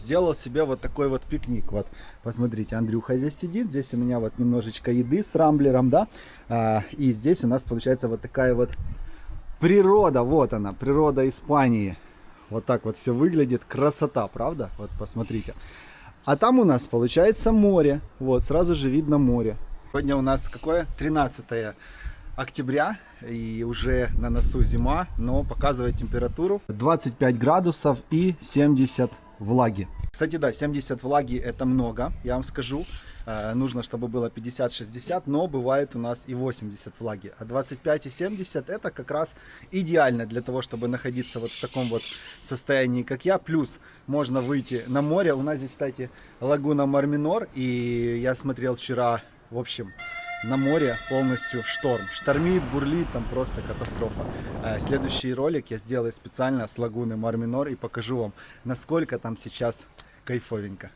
сделал себе вот такой вот пикник. Вот, посмотрите, Андрюха здесь сидит, здесь у меня вот немножечко еды с рамблером, да, и здесь у нас получается вот такая вот природа, вот она, природа Испании. Вот так вот все выглядит, красота, правда? Вот посмотрите. А там у нас получается море, вот, сразу же видно море. Сегодня у нас какое? 13 октября, и уже на носу зима, но показывает температуру 25 градусов и 70 влаги. Кстати, да, 70 влаги это много, я вам скажу. Нужно, чтобы было 50-60, но бывает у нас и 80 влаги. А 25 и 70 это как раз идеально для того, чтобы находиться вот в таком вот состоянии, как я. Плюс можно выйти на море. У нас здесь, кстати, лагуна Марминор, и я смотрел вчера, в общем, на море полностью шторм. Штормит, бурлит, там просто катастрофа. Следующий ролик я сделаю специально с лагуны Марминор и покажу вам, насколько там сейчас кайфовенько.